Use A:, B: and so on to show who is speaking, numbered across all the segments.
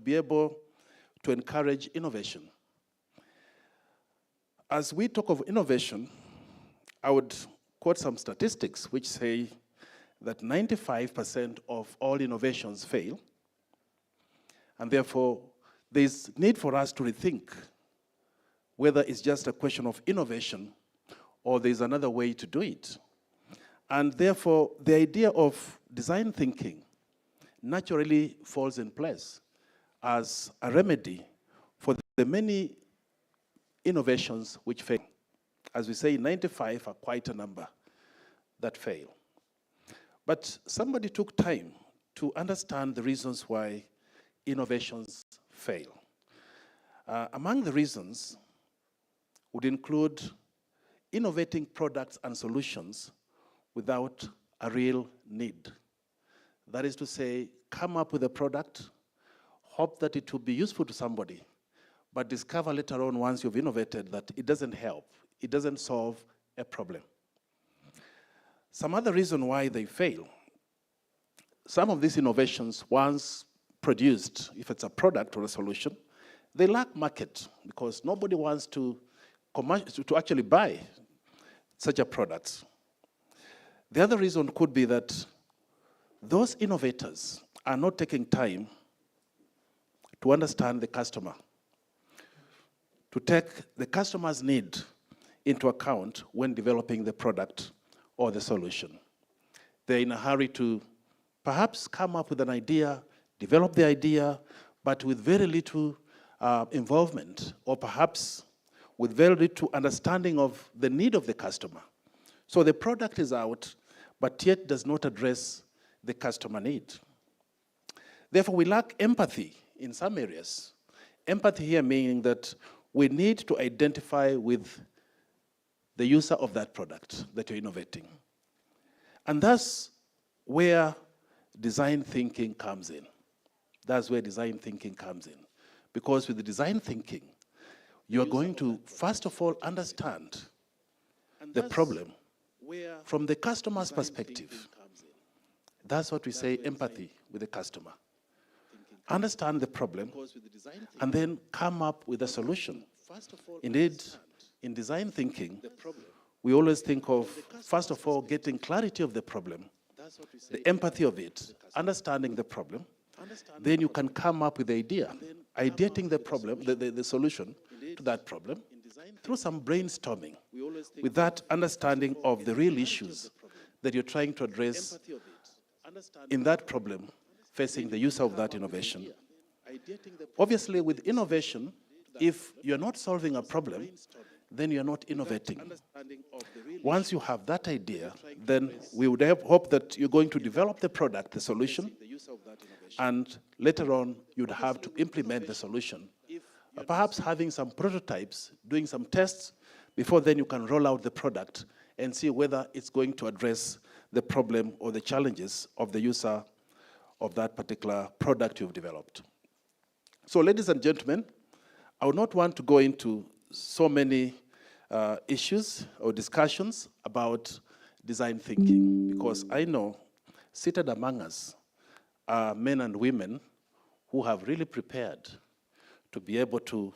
A: be able to encourage innovation. As we talk of innovation, I would quote some statistics which say that 95% of all innovations fail, and therefore there's need for us to rethink whether it's just a question of innovation or there's another way to do it. And therefore, the idea of design thinking naturally falls in place as a remedy for the many innovations which fail. As we say, 95 are quite a number that fail. But somebody took time to understand the reasons why innovations fail. Among the reasons would include innovating products and solutions without a real need. That is to say, come up with a product, hope that it will be useful to somebody, but discover later on once you've innovated that it doesn't help, it doesn't solve a problem. Some other reason why they fail, some of these innovations, once produced, if it's a product or a solution, they lack market because nobody wants to actually buy such a product. The other reason could be that those innovators are not taking time to understand the customer, to take the customer's need into account when developing the product or the solution. They're in a hurry to perhaps come up with an idea, develop the idea, but with very little involvement, or perhaps with very little understanding of the need of the customer. So the product is out, but yet does not address the customer need. Therefore, we lack empathy in some areas. Empathy here meaning that we need to identify with the user of that product that you're innovating. And that's where design thinking comes in. That's where design thinking comes in. Because with the design thinking, you are going to, first of all, understand the problem from the customer's perspective. That's what we say, empathy with the customer. Understand the problem, and then come up with a solution. Indeed, in design thinking, we always think of, first of all, getting clarity of the problem, the empathy of it, understanding the problem. Then you can come up with the idea, ideating the problem, the solution to that problem, through some brainstorming, with that understanding of the real issues that you're trying to address in that problem facing the user of that innovation. Obviously, with innovation, if you're not solving a problem, then you're not innovating. Once you have that idea, then we would hope that you're going to develop the product, the solution, and later on, you'd have to implement the solution. Perhaps having some prototypes, doing some tests, before then you can roll out the product and see whether it's going to address the problem or the challenges of the user of that particular product you've developed. So ladies and gentlemen, I would not want to go into so many issues or discussions about design thinking, because I know seated among us are men and women who have really prepared to be able to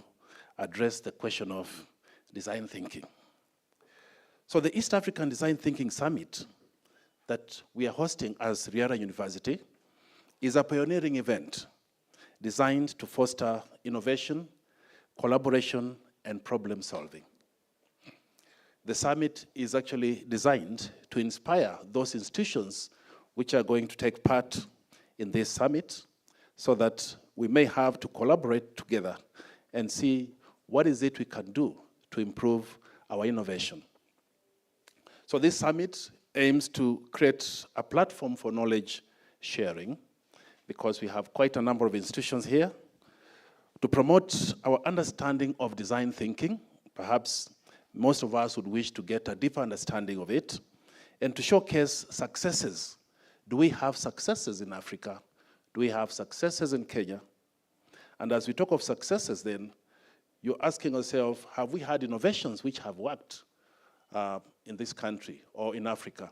A: address the question of design thinking. So the East African Design Thinking Summit that we are hosting as Riara University is a pioneering event designed to foster innovation, collaboration, and problem solving. The summit is actually designed to inspire those institutions which are going to take part in this summit so that we may have to collaborate together and see what is it we can do to improve our innovation. So this summit aims to create a platform for knowledge sharing, because we have quite a number of institutions here, to promote our understanding of design thinking. Perhaps most of us would wish to get a deeper understanding of it, and to showcase successes. Do we have successes in Africa? Do we have successes in Kenya? And as we talk of successes then, you're asking yourself, have we had innovations which have worked in this country or in Africa?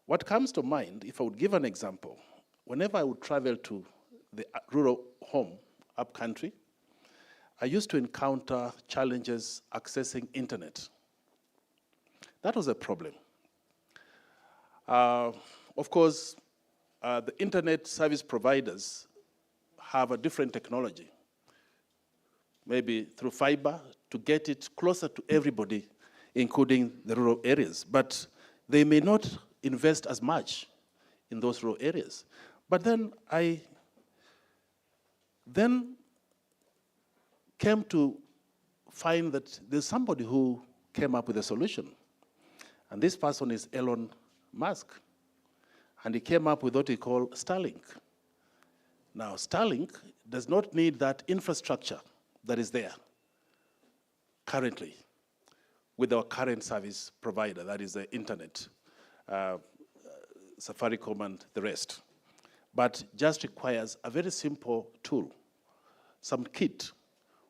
A: What comes to mind, if I would give an example, whenever I would travel to the rural home, up country, I used to encounter challenges accessing internet. That was a problem. Of course, the internet service providers have a different technology, maybe through fiber, to get it closer to everybody, including the rural areas. But they may not invest as much in those rural areas. But then I came to find that there's somebody who came up with a solution. And this person is Elon Musk. And he came up with what we call Starlink. Now, Starlink does not need that infrastructure that is there currently with our current service provider, that is the internet, Safaricom and the rest. But just requires a very simple tool, some kit,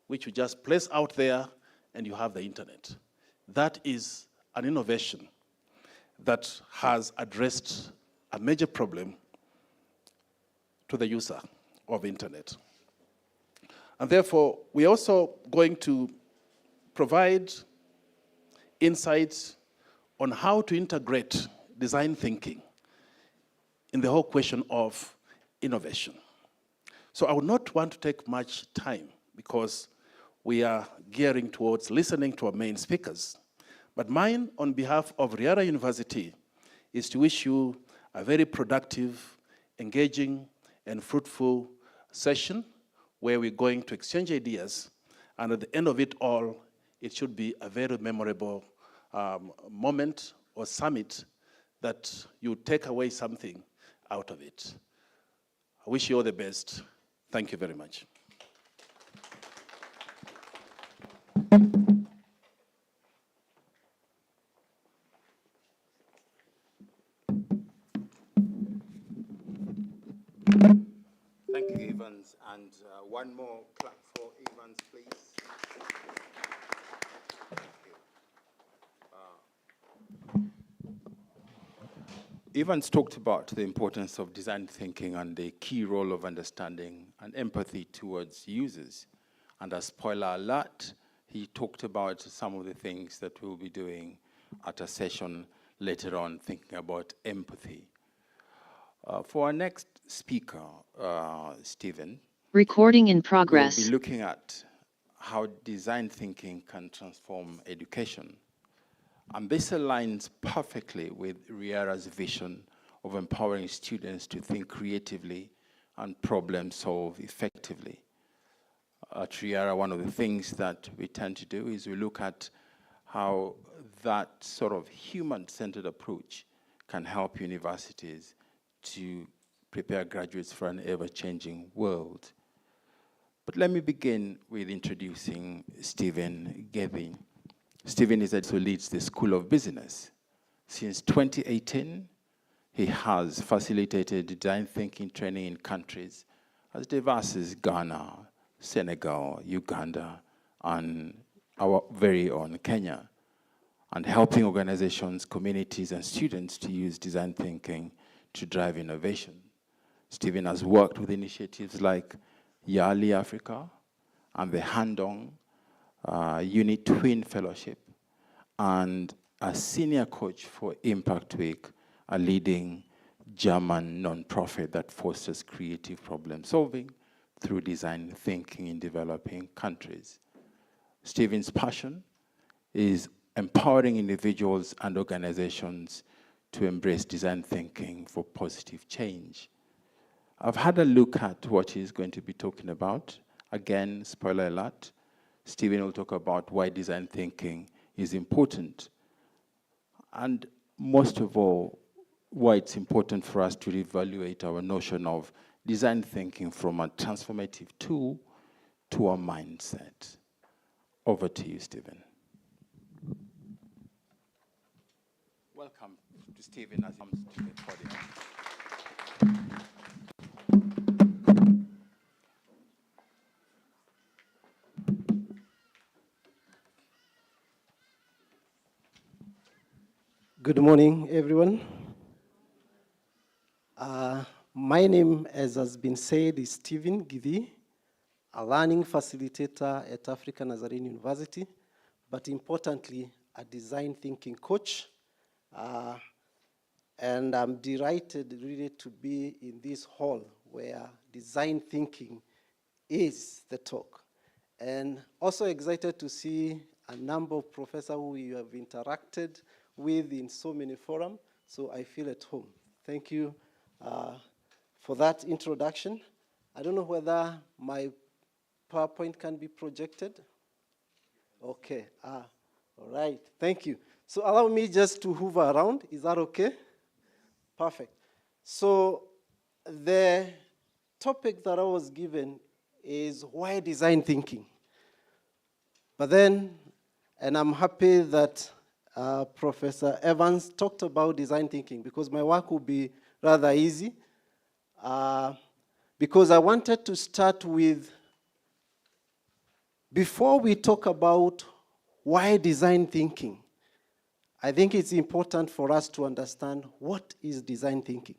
A: which you just place out there and you have the internet. That is an innovation that has addressed a major problem to the user of internet. And therefore, we're also going to provide insights on how to integrate design thinking in the whole question of innovation. So I would not want to take much time because we are gearing towards listening to our main speakers. But mine, on behalf of Riara University, is to wish you a very productive, engaging, and fruitful session where we're going to exchange ideas, and at the end of it all, it should be a very memorable moment or summit that you take away something out of it. I wish you all the best. Thank you very much.
B: Thank you, Evans. And one more clap for Evans, please. Thank you. Evans talked about the importance of design thinking and the key role of understanding and empathy towards users. And as spoiler alert, he talked about some of the things that we'll be doing at a session later on, thinking about empathy. For our next speaker, Stephen.
C: Recording in progress.
B: We'll be looking at how design thinking can transform education. And this aligns perfectly with Riara's vision of empowering students to think creatively and problem solve effectively. At Riara, one of the things that we tend to do is we look at how that sort of human-centered approach can help universities to prepare graduates for an ever-changing world. But let me begin with introducing Stephen Gethy. Stephen is who leads the School of Business. Since 2018, he has facilitated design thinking training in countries as diverse as Ghana, Senegal, Uganda, and our very own Kenya, and helping organizations, communities, and students to use design thinking to drive innovation. Stephen has worked with initiatives like Yali Africa and the Handong Unit Twin Fellowship, and a senior coach for Impact Week, a leading German nonprofit that fosters creative problem solving through design thinking in developing countries. Stephen's passion is empowering individuals and organizations to embrace design thinking for positive change. I've had a look at what he's going to be talking about. Again, spoiler alert, Stephen will talk about why design thinking is important. And most of all, why it's important for us to reevaluate our notion of design thinking from a transformative tool to a mindset. Over to you, Stephen. Welcome to Stephen as he comes to the podium.
D: Good morning, everyone. My name, as has been said, is Stephen Gidi, a learning facilitator at African Nazarene University, but importantly, a design thinking coach. And I'm delighted really to be in this hall where design thinking is the talk. And also excited to see a number of professors who you have interacted with in so many forums, so I feel at home. Thank you for that introduction. I don't know whether my PowerPoint can be projected. Okay, all right, thank you. So allow me just to hover around, is that okay? Perfect. So the topic that I was given is why design thinking? But then, and I'm happy that Professor Evans talked about design thinking because my work will be rather easy. Because I wanted to start with, before we talk about why design thinking, I think it's important for us to understand what is design thinking.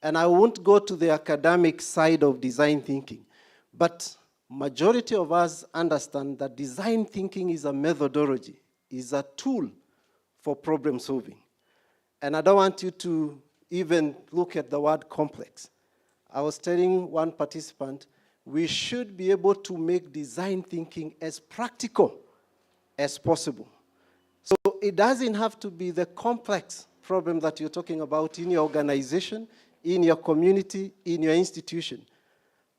D: And I won't go to the academic side of design thinking, but majority of us understand that design thinking is a methodology, is a tool for problem solving. And I don't want you to even look at the word complex. I was telling one participant, we should be able to make design thinking as practical as possible. So it doesn't have to be the complex problem that you're talking about in your organization, in your community, in your institution.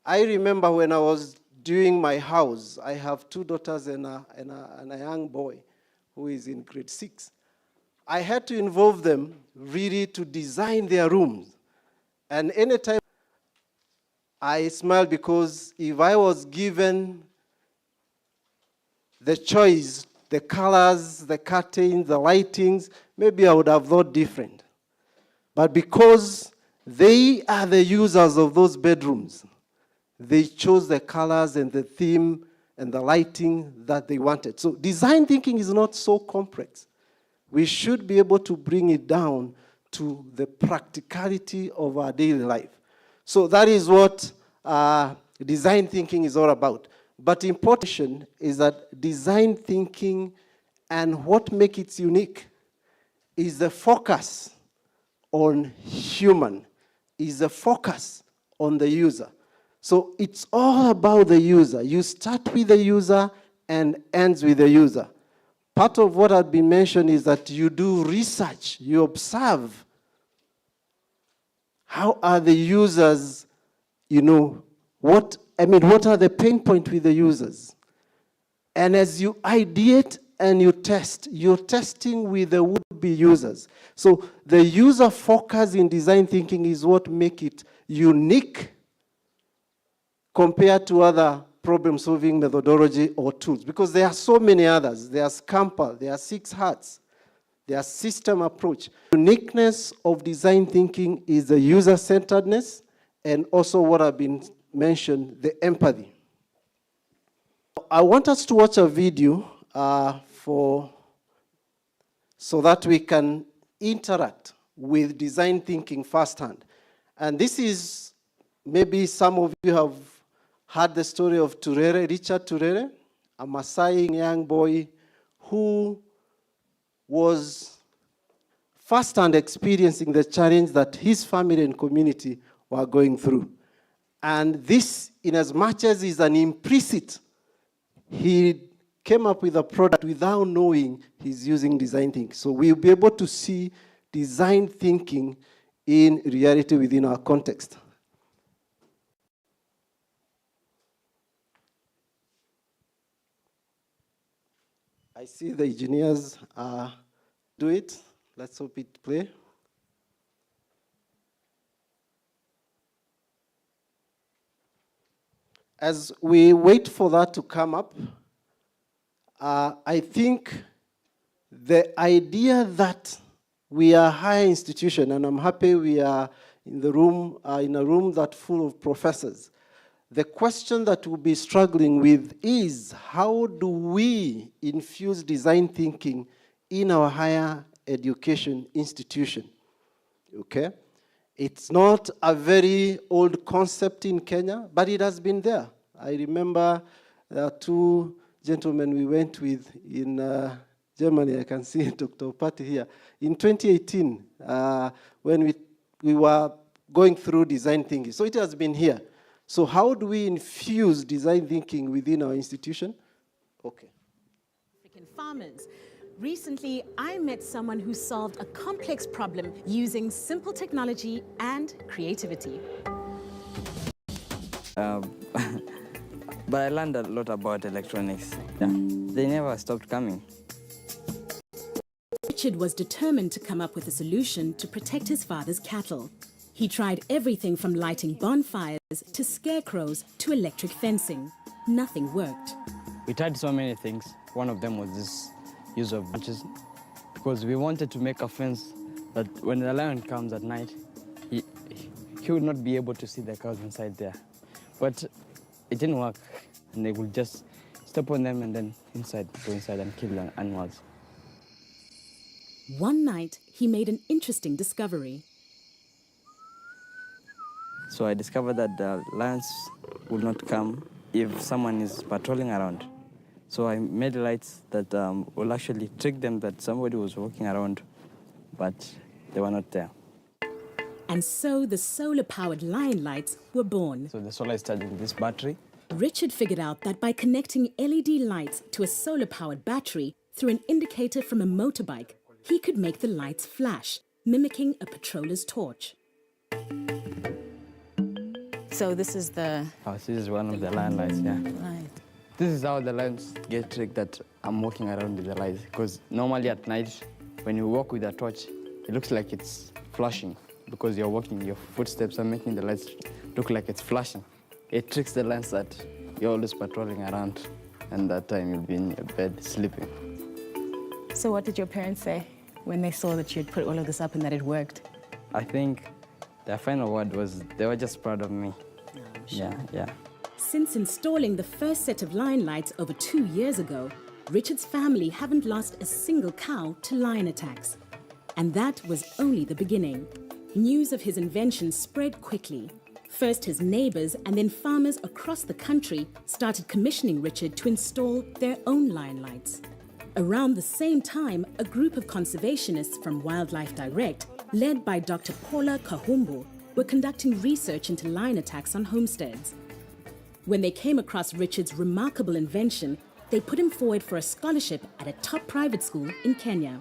D: I remember when I was doing my house, I have 2 daughters and a young boy who is in grade 6. I had to involve them really to design their rooms. And anytime I smiled because if I was given the choice, the colors, the curtains, the lightings, maybe I would have thought different. But because they are the users of those bedrooms, they chose the colors and the theme and the lighting that they wanted. So design thinking is not so complex. We should be able to bring it down to the practicality of our daily life. So that is what design thinking is all about. But important is that design thinking and what makes it unique is the focus on human, is the focus on the user. So it's all about the user. You start with the user and ends with the user. Part of what had been mentioned is that you do research, you observe how are the users, what are the pain points with the users? And as you ideate and you test, you're testing with the would-be users. So the user focus in design thinking is what makes it unique compared to other problem-solving methodology or tools, because there are so many others. There's Scamper, there are 6 Hearts, there are system approach. Uniqueness of design thinking is the user-centeredness and also what I've been mentioned, the empathy. I want us to watch a video so that we can interact with design thinking firsthand. And this is, maybe some of you have heard the story of Richard Turere, a Maasai young boy who was firsthand experiencing the challenge that his family and community were going through. And this, in as much as is an implicit, he came up with a product without knowing he's using design thinking. So we'll be able to see design thinking in reality within our context. I see the engineers do it. Let's hope it play. As we wait for that to come up, I think the idea that we are a higher institution, and I'm happy we are in the room, in a room that's full of professors. The question that we'll be struggling with is how do we infuse design thinking in our higher education institution, okay? It's not a very old concept in Kenya, but it has been there. I remember there are two gentlemen we went with in Germany. I can see Dr. Patti here. In 2018, when we were going through design thinking. So it has been here. So how do we infuse design thinking within our institution? Okay.
E: African farmers. Recently, I met someone who solved a complex problem using simple technology and creativity.
F: But I learned a lot about electronics. Yeah. They never stopped coming.
E: Richard was determined to come up with a solution to protect his father's cattle. He tried everything from lighting bonfires to scarecrows to electric fencing. Nothing worked.
F: We tried so many things. One of them was this use of branches, because we wanted to make a fence that when the lion comes at night, he would not be able to see the cows inside there. But it didn't work, and they would just step on them and then go inside and kill the animals.
E: One night, he made an interesting discovery.
F: So I discovered that the lions will not come if someone is patrolling around. So I made lights that will actually trick them that somebody was walking around, but they were not there.
E: And so the solar-powered lion lights were born.
F: So the solar is charging this battery.
E: Richard figured out that by connecting LED lights to a solar-powered battery through an indicator from a motorbike, he could make the lights flash, mimicking a patroller's torch. So this is the...
F: Oh, this is one of the lion lights, yeah.
E: Right.
F: This is how the lions get tricked that I'm walking around with the lights. Because normally at night, when you walk with a torch, it looks like it's flashing. Because you're walking, your footsteps are making the lights look like it's flashing. It tricks the lions that you're always patrolling around, and that time you'll be in your bed sleeping.
E: So what did your parents say when they saw that you had put all of this up and that it worked?
F: I think their final word was they were just proud of me.
E: Oh, sure.
F: Yeah.
E: Since installing the first set of lion lights over 2 years ago, Richard's family haven't lost a single cow to lion attacks. And that was only the beginning. News of his invention spread quickly. First his neighbors and then farmers across the country started commissioning Richard to install their own lion lights. Around the same time, a group of conservationists from Wildlife Direct, led by Dr. Paula Kahumbu, were conducting research into lion attacks on homesteads. When they came across Richard's remarkable invention, they put him forward for a scholarship at a top private school in Kenya.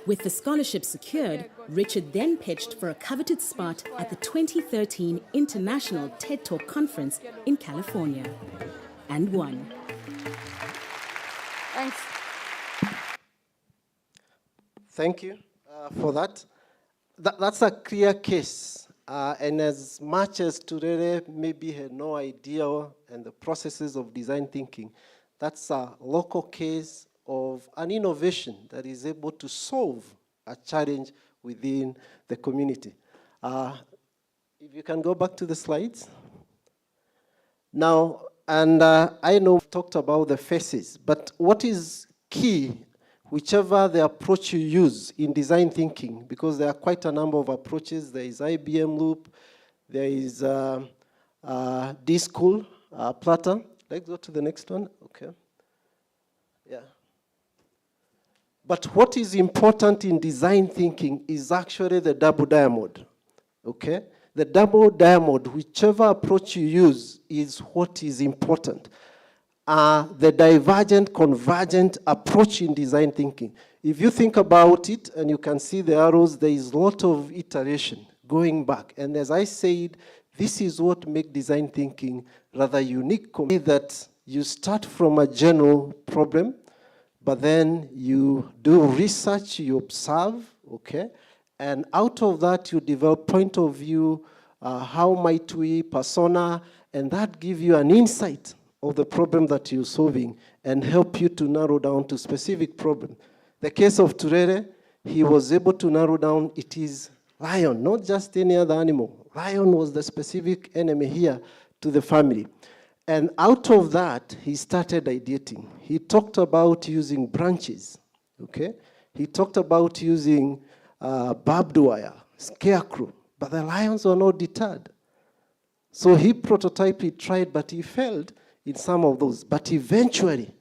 E: With the scholarship secured, Richard then pitched for a coveted spot at the 2013 International TED Talk Conference in California, and won.
D: Thanks. Thank you for that. That's a clear case. And as much as Turere maybe had no idea and the processes of design thinking, that's a local case of an innovation that is able to solve a challenge within the community. If you can go back to the slides. Now, and I know we've talked about the faces, but what is key, whichever the approach you use in design thinking, because there are quite a number of approaches. There is IBM loop, there is D-School pattern. Let's go to the next one. Okay. Yeah. But what is important in design thinking is actually the double diamond. Okay? The double diamond, whichever approach you use, is what is important. The divergent, convergent approach in design thinking. If you think about it, and you can see the arrows, there is a lot of iteration going back. And as I said, this is what makes design thinking rather unique. That you start from a general problem, but then you do research, you observe, okay? And out of that, you develop point of view, how might we, persona, and that gives you an insight of the problem that you're solving and help you to narrow down to specific problem. The case of Turere, he was able to narrow down it is lion, not just any other animal. Lion was the specific enemy here to the family. And out of that, he started ideating. He talked about using branches, okay? He talked about using barbed wire, scarecrow, But the lions were not deterred. So he prototyped, he tried, but he failed in some of those. But eventually,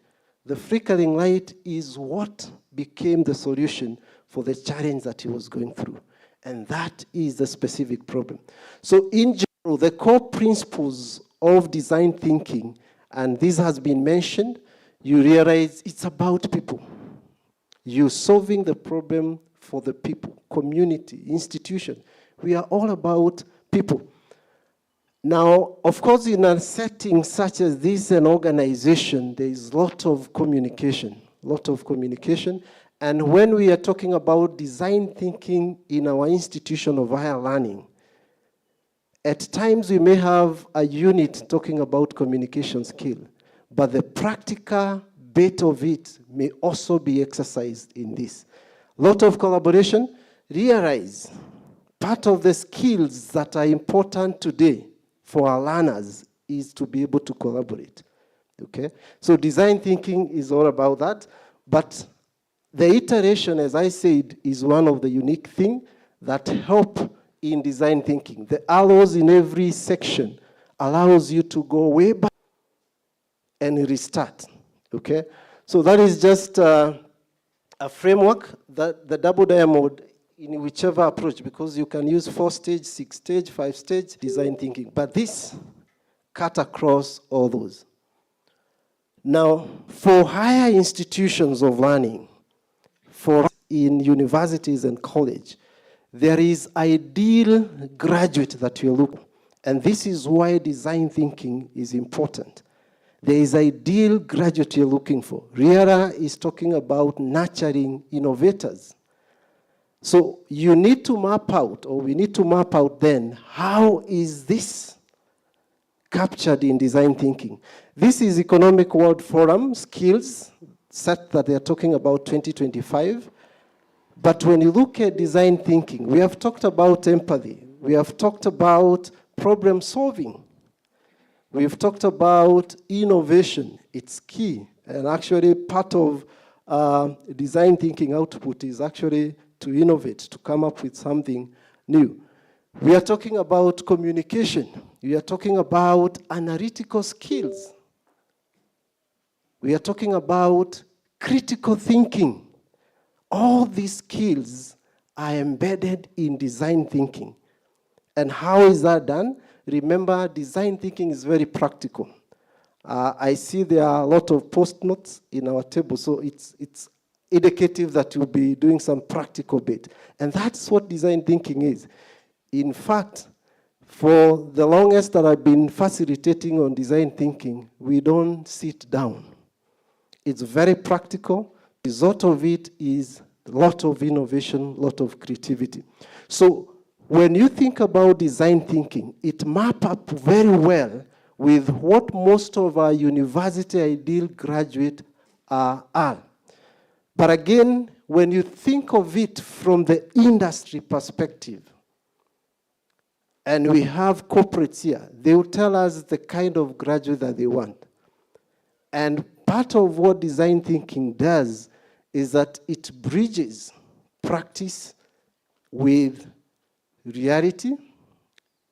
D: the flickering light is what became the solution for the challenge that he was going through. And that is the specific problem. So in general, the core principles of design thinking, and this has been mentioned, you realize it's about people. You're solving the problem for the people, community, institution. We are all about people. Now, of course, in a setting such as this, an organization, there is a lot of communication. And when we are talking about design thinking in our institution of higher learning, at times we may have a unit talking about communication skill, but the practical bit of it may also be exercised in this. Lot of collaboration. Realize part of the skills that are important today for our learners is to be able to collaborate. Okay? So design thinking is all about that, but the iteration, as I said, is one of the unique things that help in design thinking. The arrows in every section allows you to go way back and restart. Okay? So that is just a framework, that the double diamond in whichever approach, because you can use 4-stage, 6-stage, 5-stage design thinking. But this cut across all those. Now, for higher institutions of learning, for in universities and college, there is ideal graduate that you look, and this is why design thinking is important. There is ideal graduate you're looking for. Riera is talking about nurturing innovators. So you need to map out, or we need to map out then, how is this captured in design thinking? This is Economic World Forum skills set that they're talking about 2025. But when you look at design thinking, we have talked about empathy. We have talked about problem solving. We've talked about innovation. It's key. And actually part of design thinking output is actually to innovate, to come up with something new. We are talking about communication. We are talking about analytical skills. We are talking about critical thinking. All these skills are embedded in design thinking. And how is that done? Remember, design thinking is very practical. I see there are a lot of post-notes in our table, so it's indicative that you'll be doing some practical bit. And that's what design thinking is. In fact, for the longest that I've been facilitating on design thinking, we don't sit down. It's very practical. The result of it is a lot of innovation, a lot of creativity. So when you think about design thinking, it maps up very well with what most of our university ideal graduates are. But again, when you think of it from the industry perspective, and we have corporates here, they will tell us the kind of graduate that they want. And part of what design thinking does is that it bridges practice with reality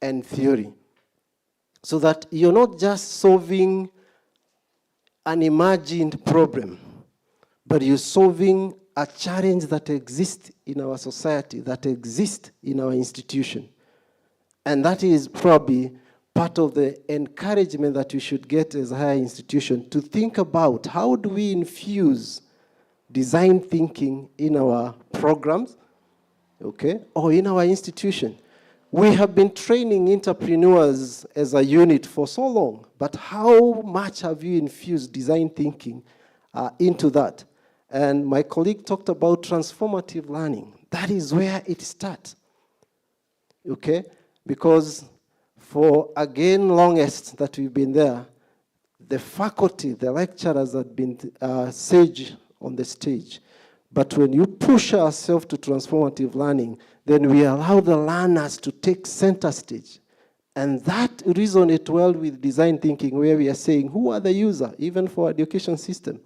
D: and theory, so that you're not just solving an imagined problem, but you're solving a challenge that exists in our society, that exists in our institution. And that is probably part of the encouragement that you should get as a higher institution, to think about how do we infuse design thinking in our programs, okay, or in our institution. We have been training entrepreneurs as a unit for so long, but how much have you infused design thinking into that? And my colleague talked about transformative learning. That is where it starts, okay? Because for, again, longest that we've been there, the faculty, the lecturers have been sage on the stage. But when you push ourselves to transformative learning, then we allow the learners to take center stage. And that resonates well with design thinking, where we are saying, who are the user, even for education system?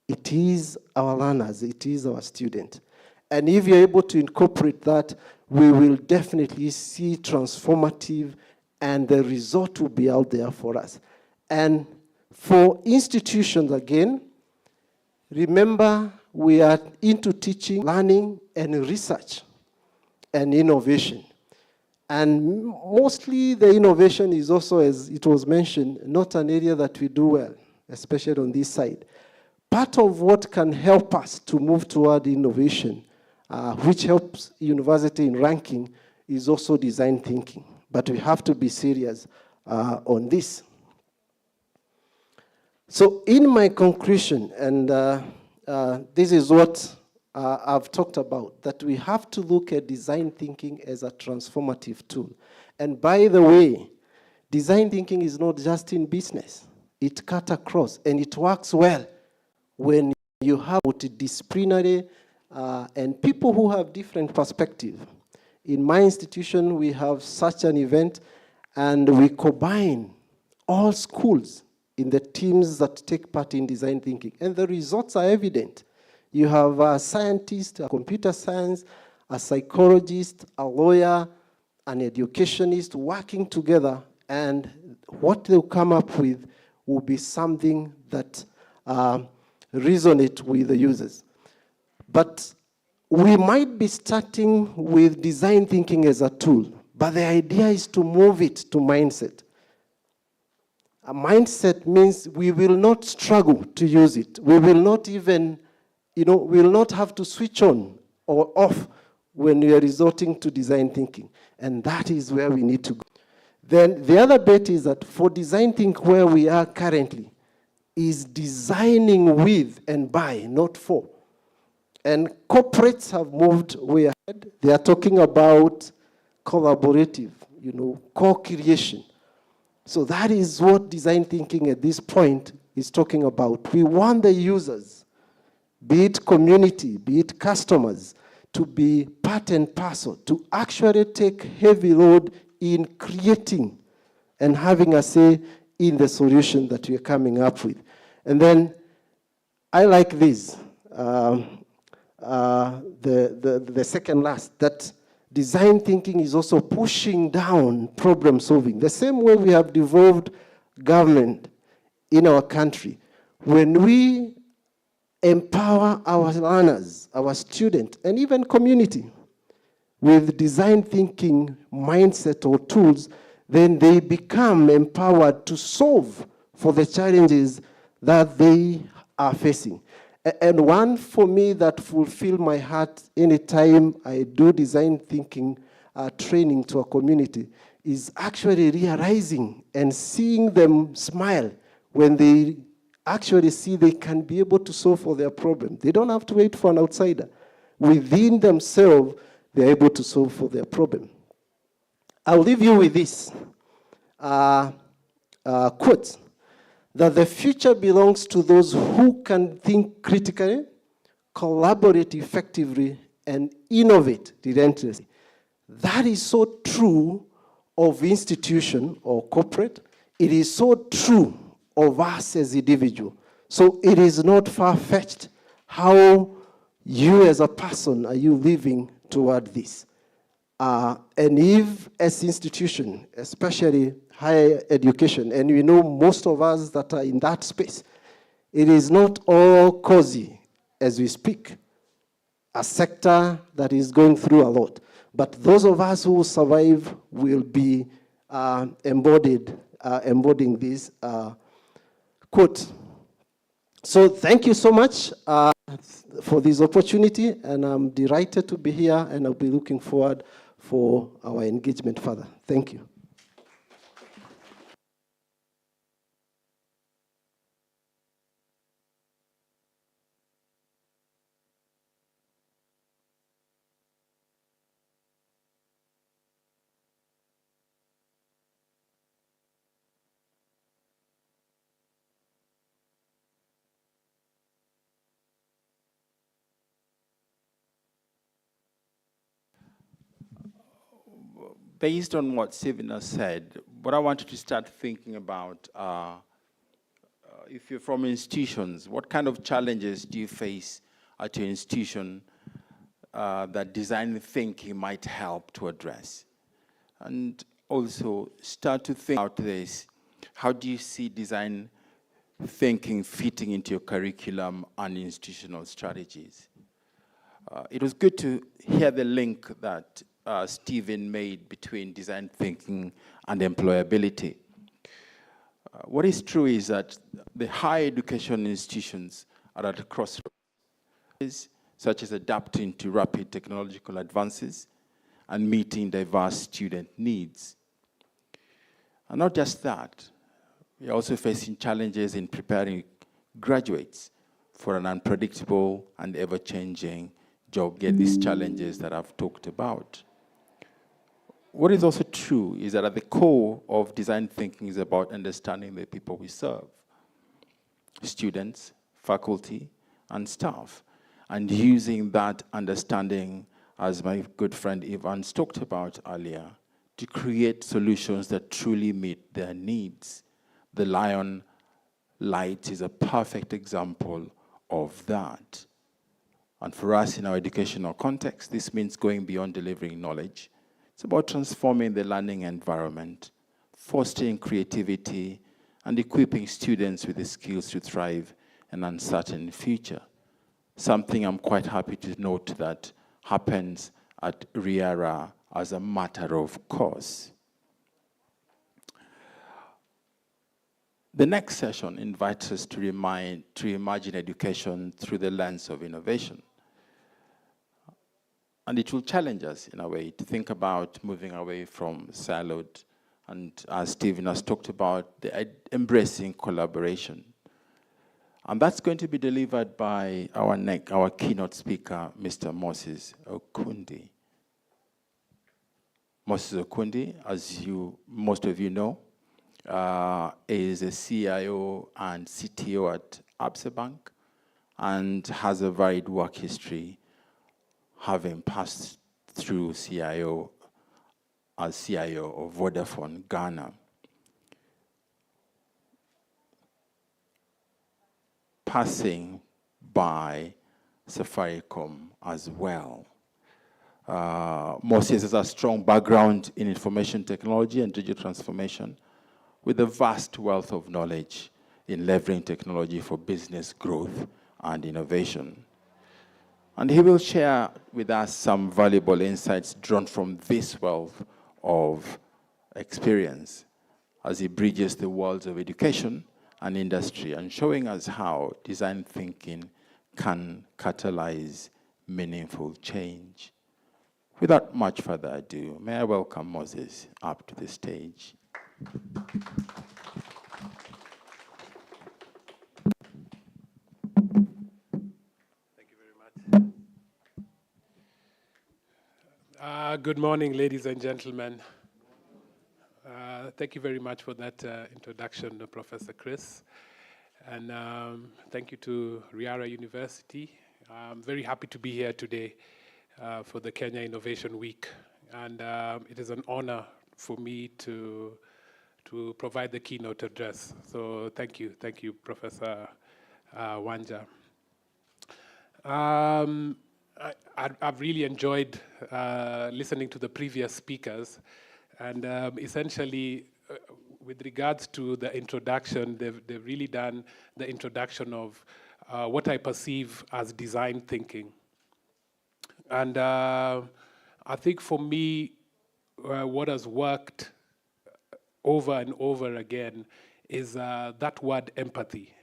D: It is our learners, it is our student. And if you're able to incorporate that, we will definitely see transformative, and the result will be out there for us. And for institutions, again, remember we are into teaching, learning, and research and innovation. And mostly the innovation is also, as it was mentioned, not an area that we do well, especially on this side. Part of what can help us to move toward innovation, which helps university in ranking, is also design thinking. But we have to be serious on this. So in my conclusion, and this is what I've talked about, that we have to look at design thinking as a transformative tool. And by the way, design thinking is not just in business. It cuts across, and it works well when you have multidisciplinary and people who have different perspectives. In my institution, we have such an event, and we combine all schools in the teams that take part in design thinking, and the results are evident. You have a scientist, a computer science, a psychologist, a lawyer, an educationist working together, and what they'll come up with will be something that resonates with the users. But we might be starting with design thinking as a tool, but the idea is to move it to mindset. A mindset means we will not struggle to use it. We will not even, we will not have to switch on or off when we are resorting to design thinking. And that is where we need to go. Then the other bit is that for design thinking, where we are currently is designing with and by, not for. And corporates have moved way ahead. They are talking about collaborative, co-creation. So that is what design thinking at this point is talking about. We want the users, be it community, be it customers, to be part and parcel, to actually take heavy load in creating and having a say in the solution that we are coming up with. And then I like this, the second last, that design thinking is also pushing down problem solving. The same way we have devolved government in our country. When we empower our learners, our students, and even community with design thinking mindset or tools, then they become empowered to solve for the challenges that they are facing. And one for me that fulfills my heart anytime I do design thinking training to a community is actually realizing and seeing them smile when they actually see they can be able to solve for their problem. They don't have to wait for an outsider. Within themselves, they're able to solve for their problem. I'll leave you with this quote, that the future belongs to those who can think critically, collaborate effectively, and innovate relentlessly. That is so true of institution or corporate. It is so true of us as individuals. So it is not far-fetched. How you as a person are you living toward this? And if as institution, especially higher education, and we know most of us that are in that space, it is not all cozy as we speak. A sector that is going through a lot. But those of us who survive will be embodying this quote. So thank you so much for this opportunity, and I'm delighted to be here, and I'll be looking forward for our engagement further. Thank you.
B: Based on what Sivina said, what I wanted to start thinking about, if you're from institutions, what kind of challenges do you face at your institution that design thinking might help to address. And also start to think about this. How do you see design thinking fitting into your curriculum and institutional strategies? It was good to hear the link that Stephen made between design thinking and employability. What is true is that the higher education institutions are at a crossroads, such as adapting to rapid technological advances and meeting diverse student needs. And not just that, we are also facing challenges in preparing graduates for an unpredictable and ever-changing job. Get these challenges that I've talked about. What is also true is that at the core of design thinking is about understanding the people we serve, students, faculty, and staff, and using that understanding, as my good friend Evans talked about earlier, to create solutions that truly meet their needs. The Lion Light is a perfect example of that. And for us in our educational context, this means going beyond delivering knowledge. It's about transforming the learning environment, fostering creativity, and equipping students with the skills to thrive in an uncertain future. Something I'm quite happy to note that happens at RIARA as a matter of course. The next session invites us to imagine education through the lens of innovation. And it will challenge us in a way to think about moving away from siloed, and as Stephen has talked about, embracing collaboration. And that's going to be delivered by our keynote speaker, Mr. Moses Okundi. Moses Okundi, as most of you know, is a CIO and CTO at Absa Bank and has a varied work history, having passed through as CIO of Vodafone Ghana. Passing by Safaricom as well. Moses has a strong background in information technology and digital transformation, with a vast wealth of knowledge in leveraging technology for business growth and innovation. And he will share with us some valuable insights drawn from this wealth of experience as he bridges the worlds of education and industry, and showing us how design thinking can catalyze meaningful change. Without much further ado, may I welcome Moses up to the stage.
G: Thank you very much. Good morning, ladies and gentlemen. Thank you very much for that introduction, Professor Chris. And thank you to RIARA University. I'm very happy to be here today for the Kenya Innovation Week. And it is an honor for me to provide the keynote address. So thank you, Professor Wanja. I've really enjoyed listening to the previous speakers, and essentially, with regards to the introduction, they've really done the introduction of what I perceive as design thinking. And I think for me, what has worked over and over again is that word empathy.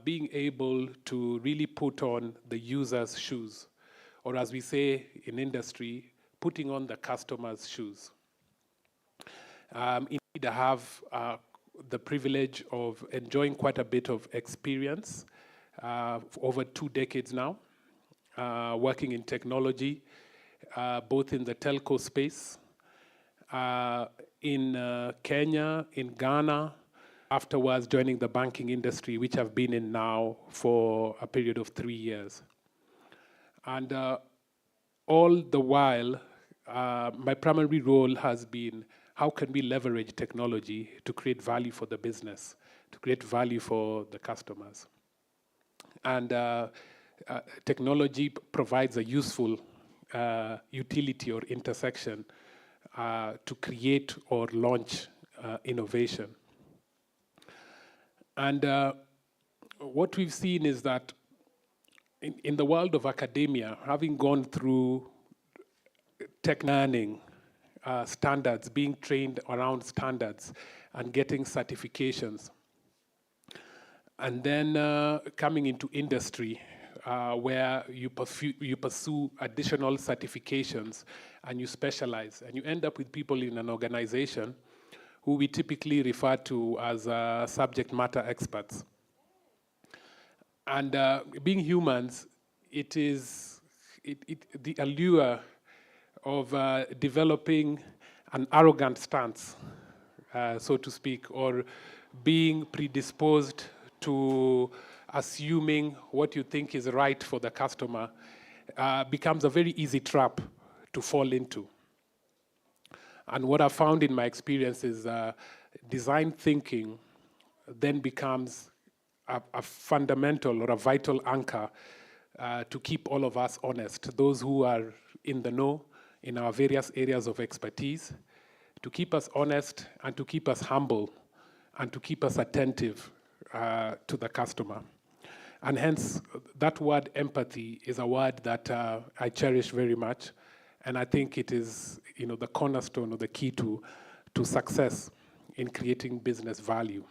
G: Being able to really put on the user's shoes, or as we say in industry, putting on the customer's shoes. Indeed, I have the privilege of enjoying quite a bit of experience for over 2 decades now, working in technology, both in the telco space, in Kenya, in Ghana, afterwards joining the banking industry, which I've been in now for a period of 3 years. And all the while, my primary role has been how can we leverage technology to create value for the business, to create value for the customers. And technology provides a useful utility or intersection to create or launch innovation. And what we've seen is that in the world of academia, having gone through tech learning, standards, being trained around standards and getting certifications, and then coming into industry where you pursue additional certifications and you specialize, and you end up with people in an organization who we typically refer to as subject matter experts. And being humans, it is the allure of developing an arrogant stance, so to speak, or being predisposed to assuming what you think is right for the customer becomes a very easy trap to fall into. And what I found in my experience is design thinking then becomes a fundamental or a vital anchor to keep all of us honest, those who are in the know in our various areas of expertise, to keep us honest and to keep us humble and to keep us attentive to the customer. And hence, that word empathy is a word that I cherish very much, and I think it is, the cornerstone or the key to success in creating business value.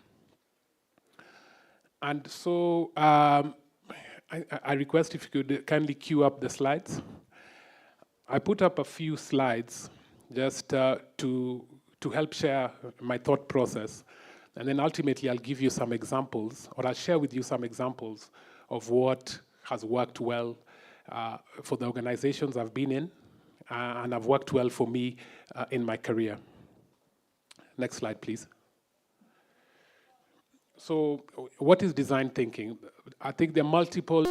G: And so I request if you could kindly queue up the slides. I put up a few slides just to help share my thought process. And then ultimately, I'll give you some examples, or I'll share with you some examples of what has worked well for the organizations I've been in, and have worked well for me in my career. Next slide, please. So what is design thinking? I think there are multiple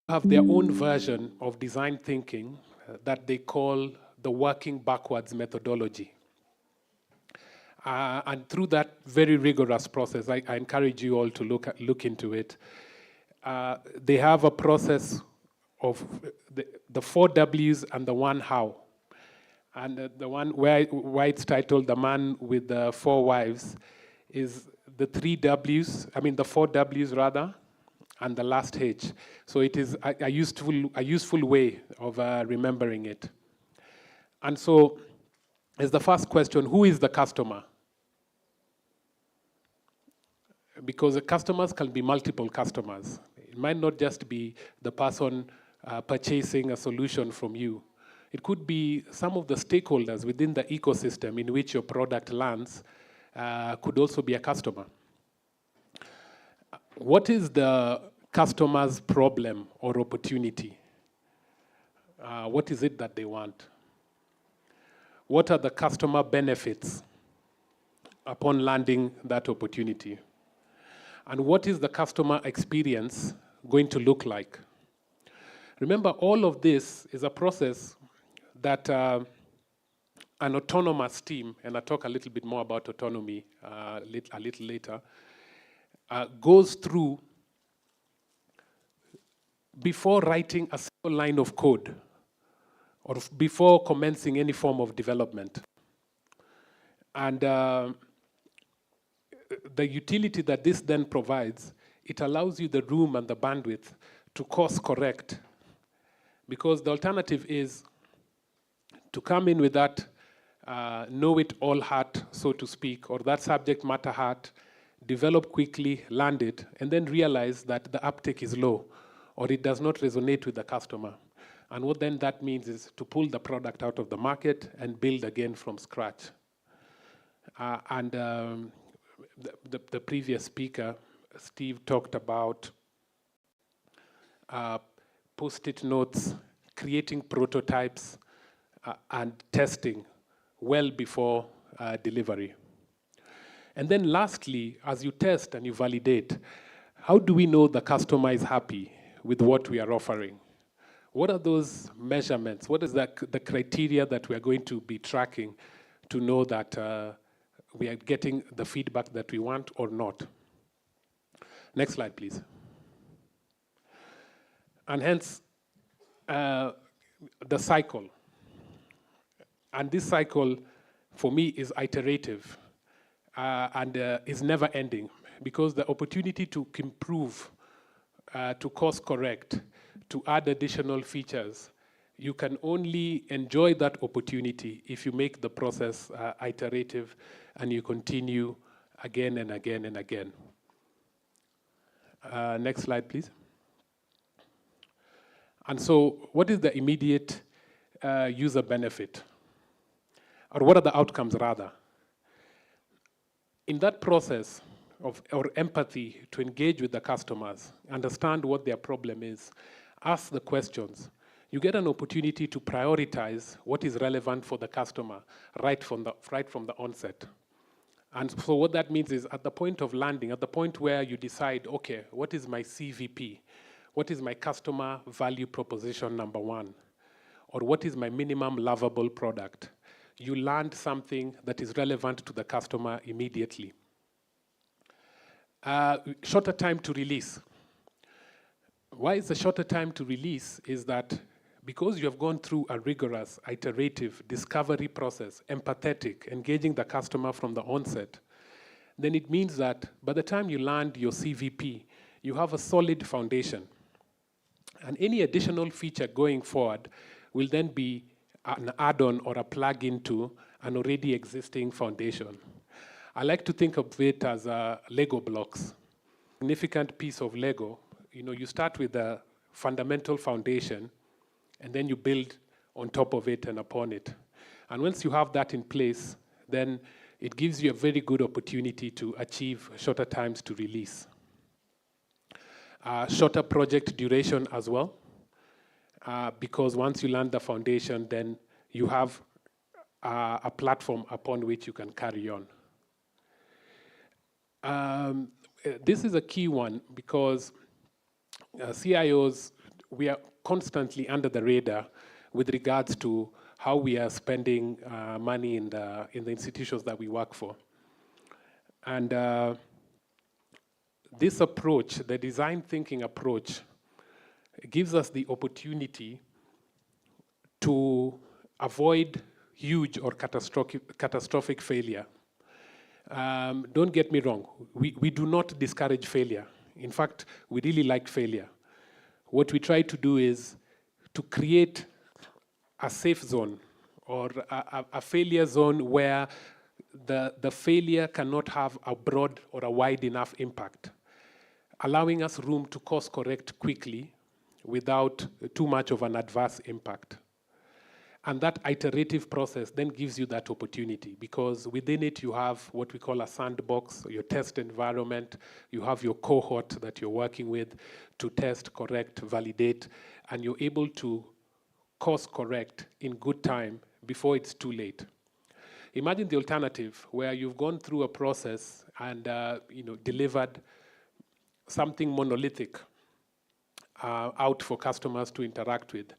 G: have their own version of design thinking that they call the working backwards methodology. And through that very rigorous process, I encourage you all to look into it. They have a process of the 4 W's and the 1 how. And the one why it's titled The Man with the 4 Wives is the 3 W's, the 4 W's rather, and the last H. So it is a useful way of remembering it. And so, as the first question, who is the customer? Because the customers can be multiple customers. It might not just be the person purchasing a solution from you. It could be some of the stakeholders within the ecosystem in which your product lands could also be a customer. What is the customer's problem or opportunity? What is it that they want? What are the customer benefits upon landing that opportunity? And what is the customer experience going to look like? Remember, all of this is a process that an autonomous team, and I'll talk a little bit more about autonomy a little later, goes through before writing a single line of code or before commencing any form of development. And the utility that this then provides, it allows you the room and the bandwidth to course correct, because the alternative is to come in with that know-it-all hat, so to speak, or that subject matter hat, develop quickly, land it, and then realize that the uptake is low, or it does not resonate with the customer. And what then that means is to pull the product out of the market and build again from scratch. The previous speaker, Steve, talked about Post-it notes, creating prototypes, and testing well before delivery. And then lastly, as you test and you validate, how do we know the customer is happy with what we are offering? What are those measurements? What is the criteria that we are going to be tracking to know that we are getting the feedback that we want or not? Next slide, please. And hence, the cycle. And this cycle, for me, is iterative and is never ending, because the opportunity to improve, to course correct, to add additional features, you can only enjoy that opportunity if you make the process iterative and you continue again and again and again. Next slide, please. And so what is the immediate user benefit? Or what are the outcomes, rather? In that process of or empathy to engage with the customers, understand what their problem is, ask the questions, you get an opportunity to prioritize what is relevant for the customer right from the onset. And so what that means is, at the point of landing, at the point where you decide, okay, what is my CVP? What is my customer value proposition number one? Or what is my minimum lovable product? You land something that is relevant to the customer immediately. Shorter time to release. Why is the shorter time to release? Is that because you have gone through a rigorous, iterative discovery process, empathetic, engaging the customer from the onset, then it means that by the time you land your CVP, you have a solid foundation. And any additional feature going forward will then be an add-on or a plug-in to an already existing foundation. I like to think of it as Lego blocks. Significant piece of Lego. You start with a fundamental foundation, and then you build on top of it and upon it. And once you have that in place, then it gives you a very good opportunity to achieve shorter times to release. Shorter project duration as well, because once you land the foundation, then you have a platform upon which you can carry on. This is a key one because CIOs, we are constantly under the radar with regards to how we are spending money in the institutions that we work for. And this approach, the design thinking approach, gives us the opportunity to avoid huge or catastrophic failure. Don't get me wrong, we do not discourage failure. In fact, we really like failure. What we try to do is to create a safe zone or a failure zone where the failure cannot have a broad or a wide enough impact, allowing us room to course correct quickly without too much of an adverse impact. And that iterative process then gives you that opportunity, because within it you have what we call a sandbox, your test environment, you have your cohort that you're working with to test, correct, validate, and you're able to course correct in good time before it's too late. Imagine the alternative where you've gone through a process and delivered something monolithic out for customers to interact with,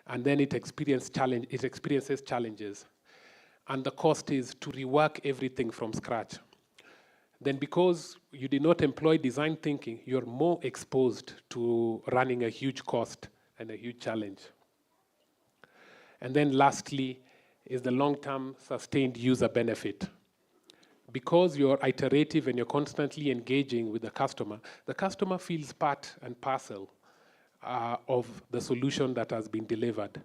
G: and then it experiences challenges, and the cost is to rework everything from scratch. Then because you did not employ design thinking, you're more exposed to running a huge cost and a huge challenge. And then lastly is the long-term sustained user benefit. Because you're iterative and you're constantly engaging with the customer feels part and parcel of the solution that has been delivered.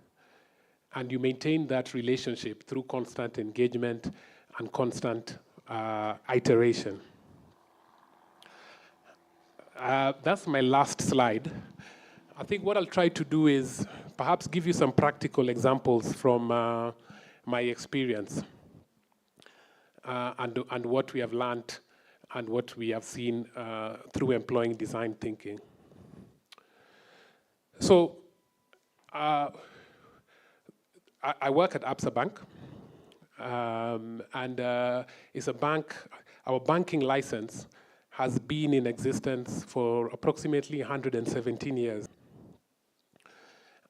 G: And you maintain that relationship through constant engagement and constant iteration. That's my last slide. I think what I'll try to do is perhaps give you some practical examples from my experience and what we have learned and what we have seen through employing design thinking. So I work at Absa Bank, and it's a bank. Our banking license has been in existence for approximately 117 years.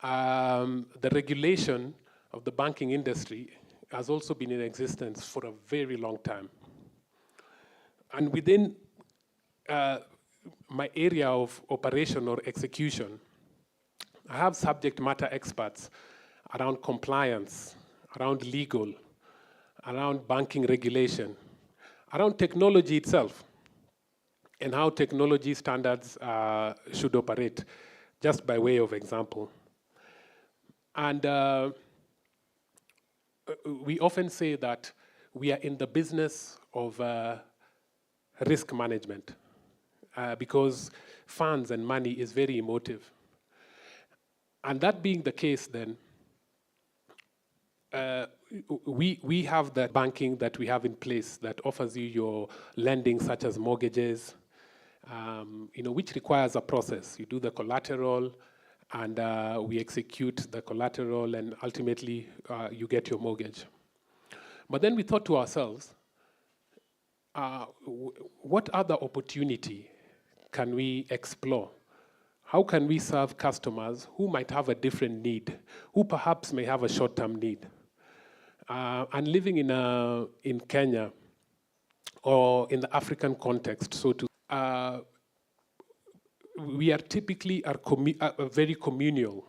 G: The regulation of the banking industry has also been in existence for a very long time. And within my area of operation or execution, I have subject matter experts around compliance, around legal, around banking regulation, around technology itself, and how technology standards should operate, just by way of example. And we often say that we are in the business of risk management because funds and money is very emotive. And that being the case, then, we have the banking that we have in place that offers you your lending, such as mortgages, which requires a process. You do the collateral, and we execute the collateral, and ultimately you get your mortgage. But then we thought to ourselves, what other opportunity can we explore? How can we serve customers who might have a different need, who perhaps may have a short-term need? And living in Kenya, or in the African context, we are typically very communal,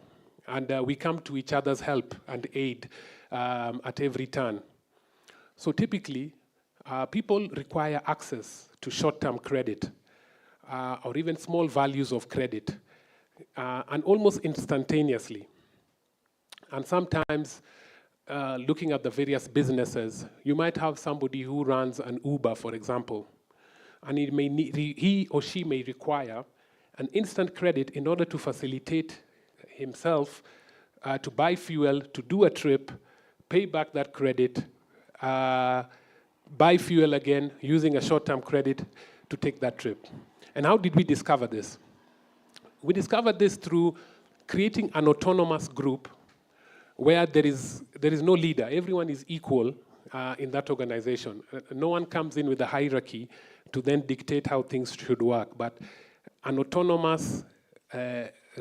G: and we come to each other's help and aid at every turn. So typically, people require access to short-term credit or even small values of credit, and almost instantaneously. And sometimes, looking at the various businesses, you might have somebody who runs an Uber, for example, and he or she may require an instant credit in order to facilitate himself to buy fuel, to do a trip, pay back that credit, buy fuel again, using a short-term credit to take that trip. And how did we discover this? We discovered this through creating an autonomous group where there is no leader. Everyone is equal in that organization. No one comes in with a hierarchy to then dictate how things should work, but an autonomous,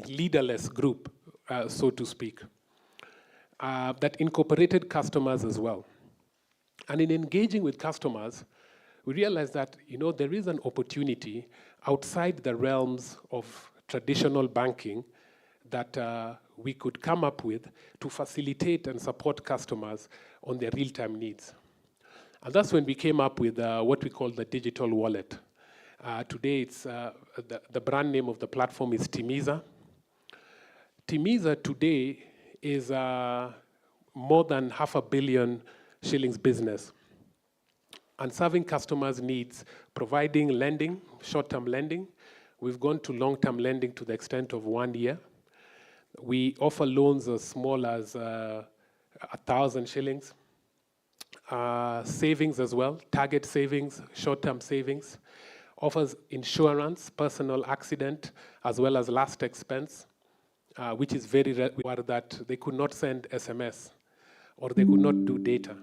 G: leaderless group, so to speak, that incorporated customers as well. And in engaging with customers, we realized that there is an opportunity outside the realms of traditional banking that we could come up with to facilitate and support customers on their real-time needs. And that's when we came up with what we call the digital wallet. Today, it's the brand name of the platform is Timiza. Timiza today is more than 500 million shillings business, and serving customers' needs, providing lending, short-term lending. We've gone to long-term lending to the extent of 1 year. We offer loans as small as 1,000 shillings. Savings as well, target savings, short-term savings. Offers insurance, personal accident, as well as last expense, which is very rare, that they could not send SMS or they could not do data.